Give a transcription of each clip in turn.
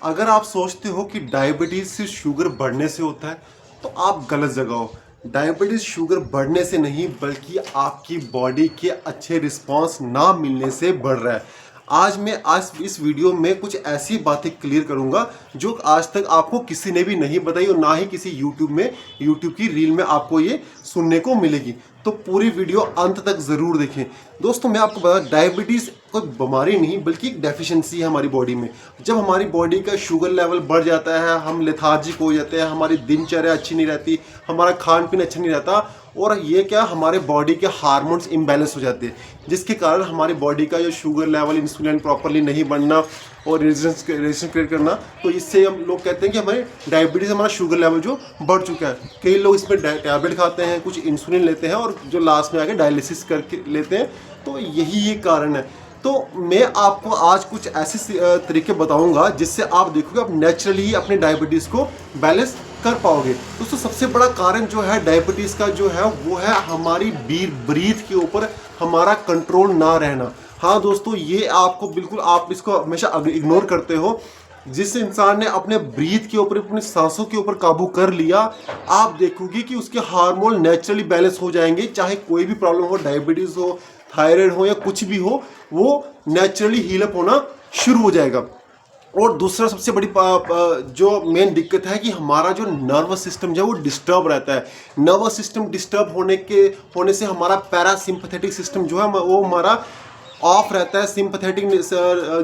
अगर आप सोचते हो कि डायबिटीज़ सिर्फ शुगर बढ़ने से होता है तो आप गलत जगह हो। डायबिटीज़ शुगर बढ़ने से नहीं बल्कि आपकी बॉडी के अच्छे रिस्पांस ना मिलने से बढ़ रहा है। आज इस वीडियो में कुछ ऐसी बातें क्लियर करूंगा जो आज तक आपको किसी ने भी नहीं बताई और ना ही किसी यूट्यूब की रील में आपको ये सुनने को मिलेगी। तो पूरी वीडियो अंत तक जरूर देखें। दोस्तों मैं आपको बता, डायबिटीज़ कोई बीमारी नहीं बल्कि एक डेफिशिएंसी है हमारी बॉडी में। जब हमारी बॉडी का शुगर लेवल बढ़ जाता है, हम लेथार्जिक हो जाते हैं, हमारी दिनचर्या अच्छी नहीं रहती, हमारा खान पीन अच्छा नहीं रहता और ये क्या हमारे बॉडी के हार्मोन्स इम्बैलेंस हो जाते हैं, जिसके कारण हमारी बॉडी का जो शुगर लेवल, इंसुलिन प्रॉपरली नहीं बनना और रेजिस्टेंस क्रिएट करना, तो इससे हम लोग कहते हैं कि हमारे डायबिटीज़, हमारा शुगर लेवल जो बढ़ चुका है। कई लोग इसमें टैबलेट खाते हैं, कुछ इंसुलिन लेते हैं और जो लास्ट में आके डायलिसिस करके लेते हैं। तो यही ये कारण है। तो मैं आपको आज कुछ ऐसे तरीके बताऊंगा जिससे आप देखोगे आप नेचुरली ही अपने डायबिटीज़ को बैलेंस कर पाओगे। दोस्तों सबसे बड़ा कारण जो है डायबिटीज़ का जो है वो है हमारी ब्रीथ के ऊपर हमारा कंट्रोल ना रहना। हाँ दोस्तों, ये आपको बिल्कुल, आप इसको हमेशा इग्नोर करते हो। जिस इंसान ने अपने ब्रीथ के ऊपर, अपनी सांसों के ऊपर काबू कर लिया, आप देखोगे कि उसके हार्मोन नेचुरली बैलेंस हो जाएंगे। चाहे कोई भी प्रॉब्लम हो, डायबिटीज़ हो, थायराइड हो या कुछ भी हो, वो नेचुरली हीलअप होना शुरू हो जाएगा। और दूसरा सबसे बड़ी जो मेन दिक्कत है कि हमारा जो नर्वस सिस्टम जो है वो डिस्टर्ब रहता है। नर्वस सिस्टम डिस्टर्ब होने से हमारा पैरासिम्पथेटिक सिस्टम जो है वो हमारा ऑफ रहता है। सिंपैथेटिक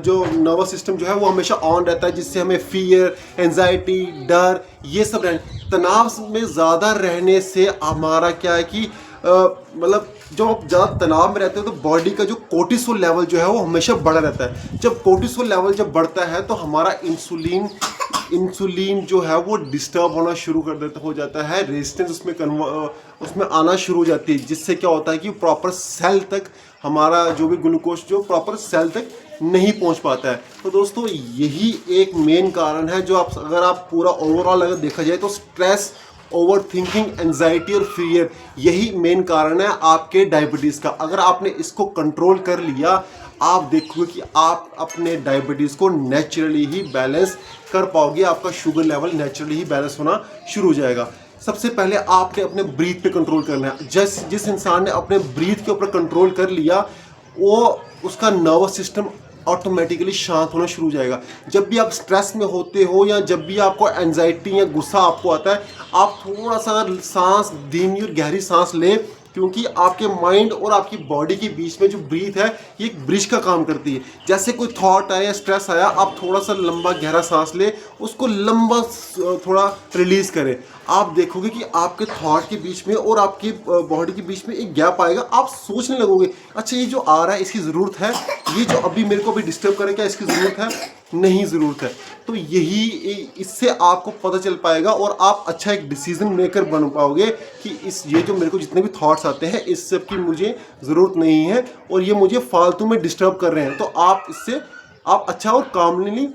जो नर्वस सिस्टम जो है वो हमेशा ऑन रहता है, जिससे हमें फियर, एंजाइटी, डर, ये सब तनाव में ज़्यादा रहने से हमारा क्या है कि मतलब जब आप ज़्यादा तनाव में रहते हो तो बॉडी का जो कोर्टिसोल लेवल जो है वो हमेशा बढ़ा रहता है। जब कोर्टिसोल लेवल जब बढ़ता है तो हमारा इंसुलिन जो है वो डिस्टर्ब होना शुरू कर देता हो जाता है, रेजिस्टेंस उसमें आना शुरू हो जाती है, जिससे क्या होता है कि प्रॉपर सेल तक हमारा जो भी ग्लूकोज जो प्रॉपर सेल तक नहीं पहुंच पाता है। तो दोस्तों यही एक मेन कारण है जो अगर आप पूरा ओवरऑल अगर देखा जाए तो स्ट्रेस, ओवर थिंकिंग, एंजाइटी और फियर, यही मेन कारण है आपके डायबिटीज़ का। अगर आपने इसको कंट्रोल कर लिया, आप देखोगे कि आप अपने डायबिटीज़ को नेचुरली ही बैलेंस कर पाओगे। आपका शुगर लेवल नेचुरली ही बैलेंस होना शुरू हो जाएगा। सबसे पहले आपने अपने ब्रीथ पे कंट्रोल करना है। जिस इंसान ने अपने ब्रीथ के ऊपर कंट्रोल कर लिया, वो उसका नर्वस सिस्टम ऑटोमेटिकली शांत होना शुरू हो जाएगा। जब भी आप स्ट्रेस में होते हो या जब भी आपको एंजाइटी या गुस्सा आपको आता है, आप थोड़ा सा सांस, धीमी और गहरी सांस लें, क्योंकि आपके माइंड और आपकी बॉडी के बीच में जो ब्रीथ है ये एक ब्रिज का काम करती है। जैसे कोई थॉट आया या स्ट्रेस आया, आप थोड़ा सा लंबा गहरा सांस ले, उसको लंबा थोड़ा रिलीज करें। आप देखोगे कि आपके थॉट के बीच में और आपकी बॉडी के बीच में एक गैप आएगा। आप सोचने लगोगे, अच्छा ये जो आ रहा है इसकी ज़रूरत है, ये जो अभी मेरे को भी डिस्टर्ब करे क्या इसकी ज़रूरत है, नहीं ज़रूरत है। तो यही इससे आपको पता चल पाएगा और आप अच्छा एक डिसीजन मेकर बन पाओगे कि ये जो मेरे को जितने भी थॉट्स आते हैं इस सब की मुझे ज़रूरत नहीं है और ये मुझे फालतू में डिस्टर्ब कर रहे हैं। तो आप इससे अच्छा और कामली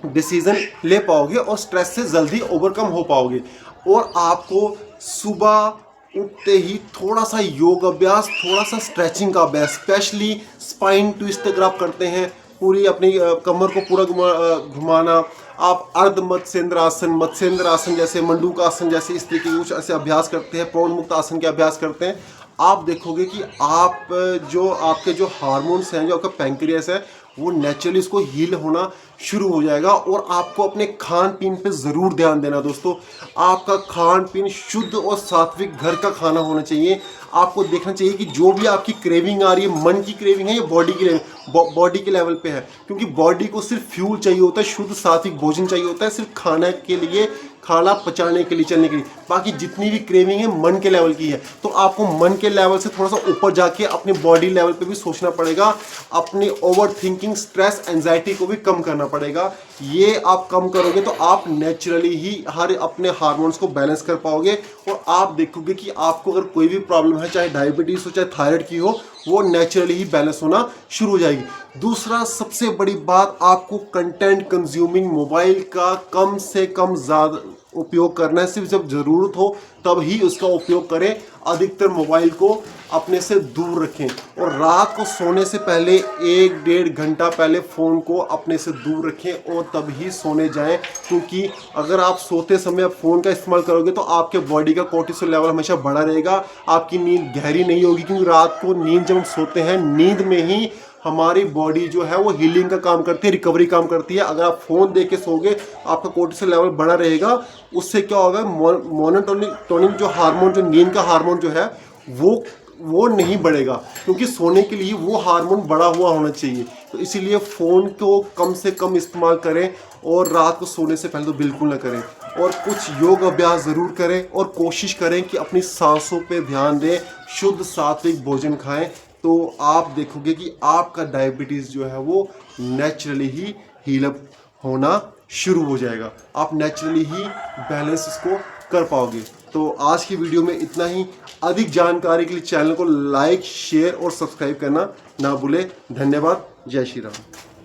डिसीजन ले पाओगे और स्ट्रेस से जल्दी ओवरकम हो पाओगे। और आपको सुबह उठते ही थोड़ा सा योग अभ्यास, थोड़ा सा स्ट्रेचिंग का अभ्यास, स्पेशली स्पाइन ट्विस्ट अगर आप करते हैं, पूरी अपनी कमर को पूरा घुमाना, आप अर्ध मत्स्येंद्र आसन जैसे, मंडूक आसन जैसे, इस तरीके के कुछ ऐसे अभ्यास करते हैं, प्राण मुक्त आसन के अभ्यास करते हैं, आप देखोगे कि आपके जो हार्मोन्स हैं, जो आपका पैंक्रियास है, वो नेचुरली इसको हील होना शुरू हो जाएगा। और आपको अपने खान पीन पे ज़रूर ध्यान देना दोस्तों। आपका खान पीन शुद्ध और सात्विक घर का खाना होना चाहिए। आपको देखना चाहिए कि जो भी आपकी क्रेविंग आ रही है, मन की क्रेविंग है या बॉडी के लेवल पे है, क्योंकि बॉडी को सिर्फ फ्यूल चाहिए होता है, शुद्ध सात्विक भोजन चाहिए होता है, सिर्फ खाने के लिए, खाना पचाने के लिए, चलने के लिए। बाकी जितनी भी क्रेविंग है मन के लेवल की है। तो आपको मन के लेवल से थोड़ा सा ऊपर जाके अपने बॉडी लेवल पे भी सोचना पड़ेगा। अपनी ओवर थिंकिंग, स्ट्रेस, एंजाइटी को भी कम करना पड़ेगा। ये आप कम करोगे तो आप नेचुरली ही अपने हार्मोन्स को बैलेंस कर पाओगे और आप देखोगे कि आपको अगर कोई भी प्रॉब्लम है, चाहे डायबिटीज़ हो, चाहे थायराइड की हो, वो नेचुरली ही बैलेंस होना शुरू हो जाएगी। दूसरा सबसे बड़ी बात, आपको कंटेंट कंज्यूमिंग मोबाइल का कम से कम ज़्यादा उपयोग करना है, सिर्फ जब ज़रूरत हो तब ही उसका उपयोग करें। अधिकतर मोबाइल को अपने से दूर रखें और रात को सोने से पहले 1-1.5 घंटा पहले फ़ोन को अपने से दूर रखें और तब ही सोने जाएं, क्योंकि अगर आप सोते समय फ़ोन का इस्तेमाल करोगे तो आपके बॉडी का कोर्टिसोल लेवल हमेशा बढ़ा रहेगा, आपकी नींद गहरी नहीं होगी, क्योंकि रात को नींद जब हम सोते हैं नींद में ही हमारी बॉडी जो है वो हीलिंग का काम करती है, रिकवरी काम करती है। अगर आप फ़ोन देख के सोओगे आपका कोर्टिसोल लेवल बढ़ा रहेगा, उससे क्या होगा, मोनोटोनिक जो हार्मोन, जो नींद का हार्मोन जो है वो नहीं बढ़ेगा, क्योंकि सोने के लिए वो हार्मोन बढ़ा हुआ होना चाहिए। तो इसीलिए फ़ोन को कम से कम इस्तेमाल करें और रात को सोने से पहले तो बिल्कुल ना करें। और कुछ योग अभ्यास ज़रूर करें और कोशिश करें कि अपनी सांसों पे ध्यान दें, शुद्ध सात्विक भोजन खाएं, तो आप देखोगे कि आपका डायबिटीज़ जो है वो नेचुरली ही हीलअप होना शुरू हो जाएगा। आप नेचुरली ही बैलेंस इसको कर पाओगे। तो आज की वीडियो में इतना ही। अधिक जानकारी के लिए चैनल को लाइक, शेयर और सब्सक्राइब करना ना भूलें। धन्यवाद। जय श्री राम।